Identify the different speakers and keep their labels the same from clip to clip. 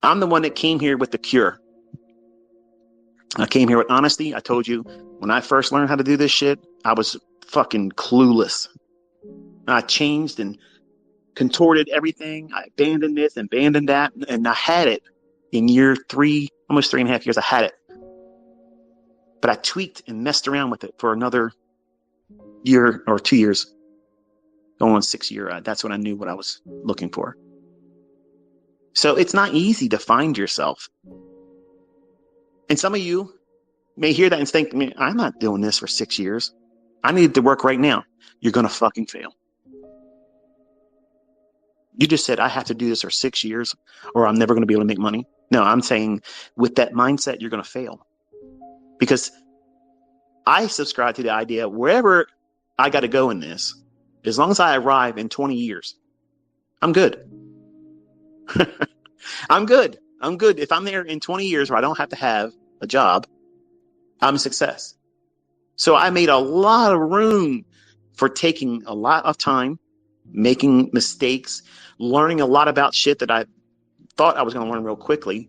Speaker 1: I'm the one that came here with the cure. I came here with honesty. I told you when I first learned how to do this shit, I was fucking clueless. I changed and contorted everything. I abandoned this and abandoned that. And I had it in year 3, almost 3.5 years. I had it. But I tweaked and messed around with it for another year or 2 years. Going on 6 year. That's when I knew what I was looking for. So it's not easy to find yourself. And some of you may hear that and think, I'm not doing this for 6 years. I need to work right now. You're going to fucking fail. You just said, I have to do this for 6 years or I'm never going to be able to make money. No, I'm saying with that mindset, you're going to fail. Because I subscribe to the idea wherever I got to go in this, as long as I arrive in 20 years, I'm good. I'm good. I'm good. If I'm there in 20 years where I don't have to have a job, I'm a success. So I made a lot of room for taking a lot of time, making mistakes, learning a lot about shit that I thought I was going to learn real quickly,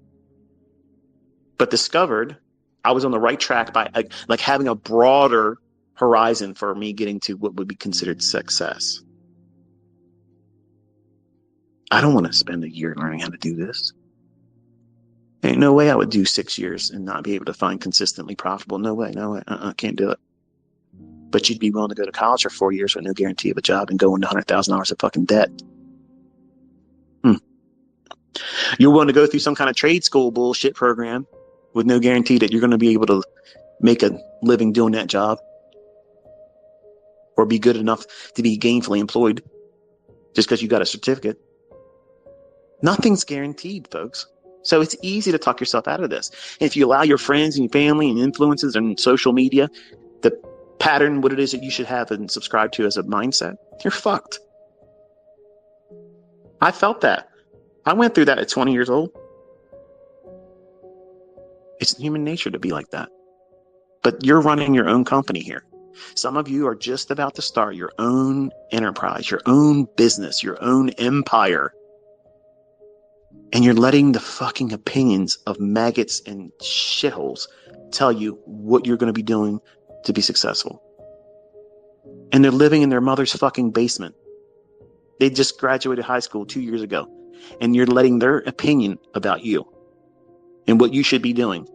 Speaker 1: but discovered I was on the right track by like having a broader horizon for me getting to what would be considered success. I don't want to spend a year learning how to do this. Ain't no way I would do 6 years and not be able to find consistently profitable. No way. Can't do it. But you'd be willing to go to college for 4 years with no guarantee of a job and go into $100,000 of fucking debt. You're willing to go through some kind of trade school bullshit program with no guarantee that you're going to be able to make a living doing that job or be good enough to be gainfully employed just because you got a certificate. Nothing's guaranteed, folks. So it's easy to talk yourself out of this. And if you allow your friends and your family and influences and social media to pattern what it is that you should have and subscribe to as a mindset, you're fucked. I felt that. I went through that at 20 years old. It's human nature to be like that. But you're running your own company here. Some of you are just about to start your own enterprise, your own business, your own empire. And you're letting the fucking opinions of maggots and shitholes tell you what you're going to be doing to be successful. And they're living in their mother's fucking basement. They just graduated high school 2 years ago. And you're letting their opinion about you and what you should be doing.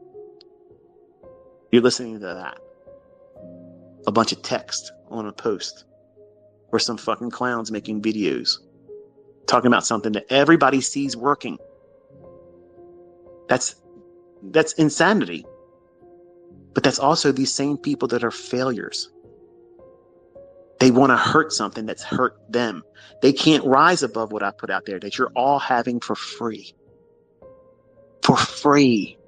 Speaker 1: You're listening to that. A bunch of text on a post. Or some fucking clowns making videos. Talking about something that everybody sees working. That's insanity. But that's also these same people that are failures. They want to hurt something that's hurt them. They can't rise above what I put out there that you're all having for free. For free.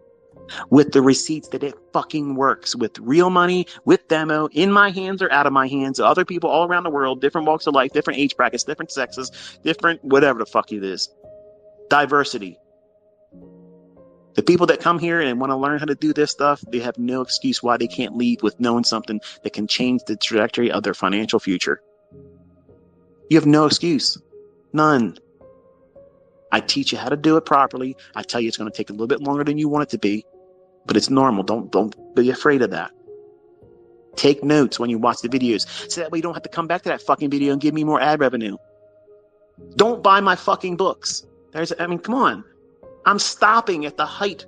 Speaker 1: With the receipts that it fucking works. With real money, with demo, in my hands or out of my hands. Other people all around the world, different walks of life, different age brackets, different sexes, different whatever the fuck it is. Diversity. The people that come here and want to learn how to do this stuff, they have no excuse why they can't leave with knowing something that can change the trajectory of their financial future. You have no excuse. None. I teach you how to do it properly. I tell you it's going to take a little bit longer than you want it to be, but it's normal. Don't be afraid of that. Take notes when you watch the videos. So that way you don't have to come back to that fucking video and give me more ad revenue. Don't buy my fucking books. Come on. I'm stopping at the height.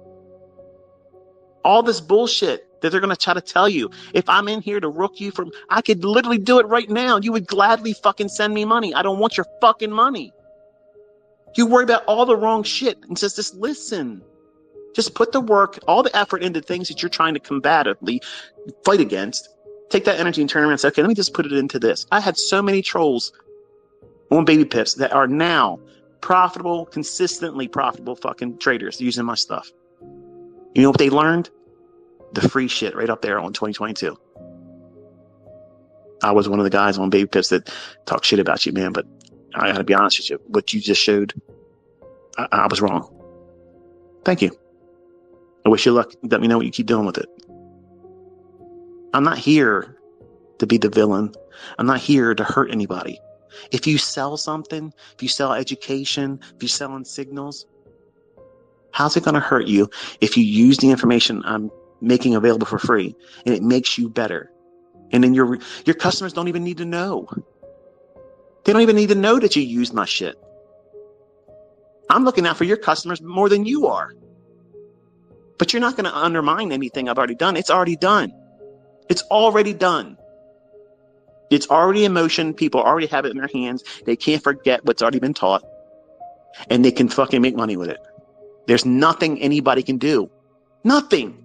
Speaker 1: All this bullshit that they're going to try to tell you. If I'm in here to rook you from, I could literally do it right now. You would gladly fucking send me money. I don't want your fucking money. You worry about all the wrong shit and just listen. Just put the work, all the effort into things that you're trying to combatively fight against. Take that energy and turn around and say, okay, let me just put it into this. I had so many trolls on Baby Pips that are now profitable, consistently profitable fucking traders using my stuff. You know what they learned? The free shit right up there on 2022. I was one of the guys on Baby Pips that talk shit about you, man, but I gotta be honest with you. What you just showed, I was wrong. Thank you. I wish you luck. Let me know what you keep doing with it. I'm not here to be the villain. I'm not here to hurt anybody. If you sell something, if you sell education, if you're selling signals, How's it going to hurt you if you use the information I'm making available for free and it makes you better? And then your customers don't even need to know. They don't even need to know that you use my shit. I'm looking out for your customers more than you are. But you're not going to undermine anything I've already done. It's already done. It's already done. It's already in motion. People already have it in their hands. They can't forget what's already been taught. And they can fucking make money with it. There's nothing anybody can do. Nothing.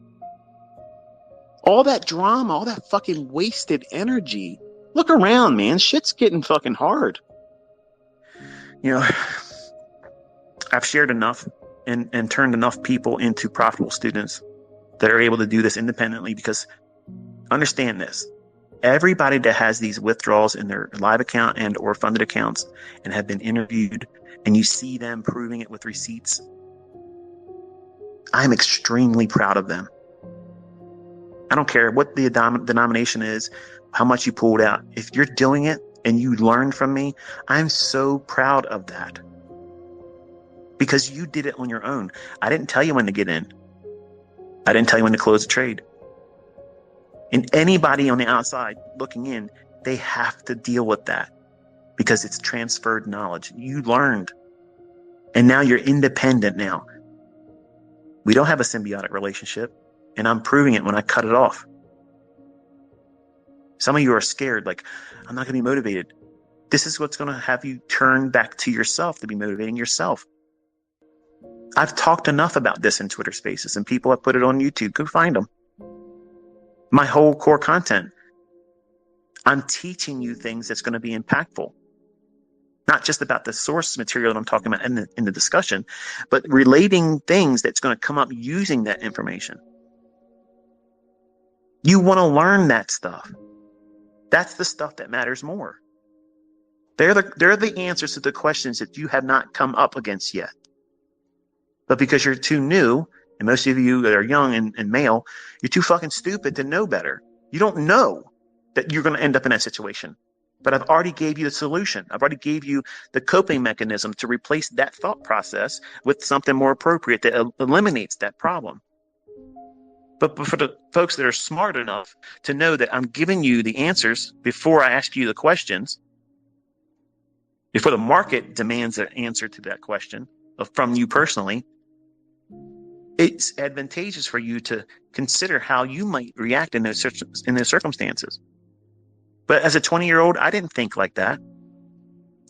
Speaker 1: All that drama, all that fucking wasted energy. Look around, man. Shit's getting fucking hard. You know, I've shared enough and turned enough people into profitable students that are able to do this independently, because understand this. Everybody that has these withdrawals in their live account and or funded accounts and have been interviewed, and you see them proving it with receipts, I'm extremely proud of them. I don't care what the denomination is, how much you pulled out. If you're doing it and you learned from me, I'm so proud of that. Because you did it on your own. I didn't tell you when to get in. I didn't tell you when to close the trade. And anybody on the outside looking in, they have to deal with that because it's transferred knowledge. You learned. And now you're independent now. We don't have a symbiotic relationship. And I'm proving it when I cut it off. Some of you are scared, like, I'm not going to be motivated. This is what's going to have you turn back to yourself to be motivating yourself. I've talked enough about this in Twitter Spaces, and people have put it on YouTube. Go find them. My whole core content. I'm teaching you things that's going to be impactful. Not just about the source material that I'm talking about in the discussion, but relating things that's going to come up using that information. You want to learn that stuff. That's the stuff that matters more. They're the answers to the questions that you have not come up against yet. But because you're too new, and most of you that are young and male, you're too fucking stupid to know better. You don't know that you're going to end up in that situation. But I've already gave you the solution. I've already gave you the coping mechanism to replace that thought process with something more appropriate that eliminates that problem. But for the folks that are smart enough to know that I'm giving you the answers before I ask you the questions, before the market demands an answer to that question from you personally, it's advantageous for you to consider how you might react in those circumstances. But as a 20-year-old, I didn't think like that.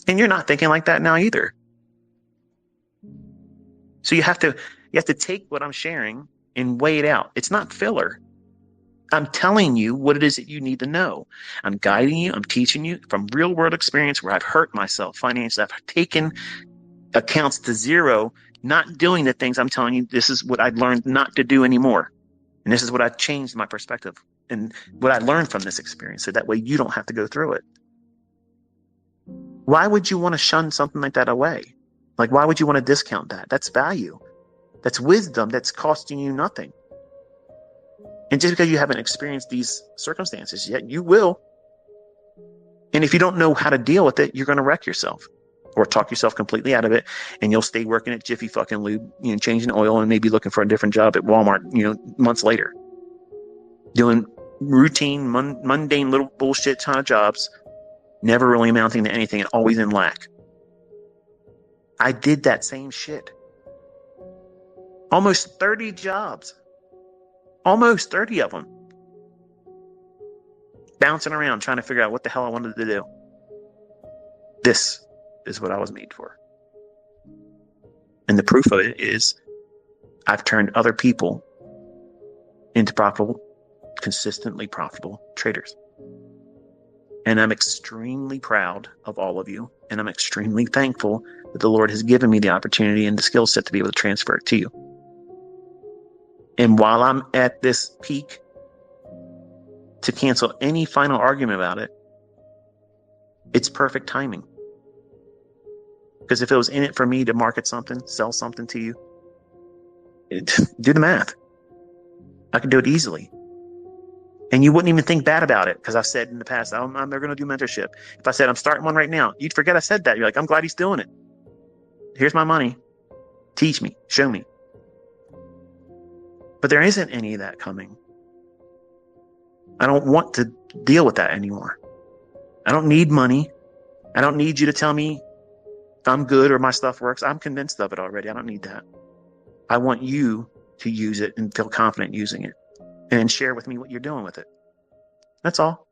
Speaker 1: And you're not thinking like that now either. So you have to take what I'm sharing and weigh it out. It's not filler. I'm telling you what it is that you need to know. I'm guiding you. I'm teaching you from real world experience where I've hurt myself financially. I've taken accounts to zero, not doing the things I'm telling you. This is what I've learned not to do anymore. And this is what I've changed my perspective and what I learned from this experience. So that way you don't have to go through it. Why would you want to shun something like that away? Like, why would you want to discount that? That's value. That's wisdom that's costing you nothing. And just because you haven't experienced these circumstances yet, you will. And if you don't know how to deal with it, you're going to wreck yourself or talk yourself completely out of it. And you'll stay working at Jiffy fucking Lube, changing oil and maybe looking for a different job at Walmart, months later. Doing routine, mundane little bullshit ton of jobs, never really amounting to anything and always in lack. I did that same shit. Almost 30 jobs. Almost 30 of them. Bouncing around trying to figure out what the hell I wanted to do. This is what I was made for. And the proof of it is I've turned other people into profitable, consistently profitable traders. And I'm extremely proud of all of you. And I'm extremely thankful that the Lord has given me the opportunity and the skill set to be able to transfer it to you. And while I'm at this peak, to cancel any final argument about it, it's perfect timing. Because if it was in it for me to market something, sell something to you, do the math. I could do it easily. And you wouldn't even think bad about it, because I've said in the past, I'm never going to do mentorship. If I said I'm starting one right now, you'd forget I said that. You're like, I'm glad he's doing it. Here's my money. Teach me. Show me. But there isn't any of that coming. I don't want to deal with that anymore. I don't need money. I don't need you to tell me if I'm good or my stuff works. I'm convinced of it already. I don't need that. I want you to use it and feel confident using it and share with me what you're doing with it. That's all.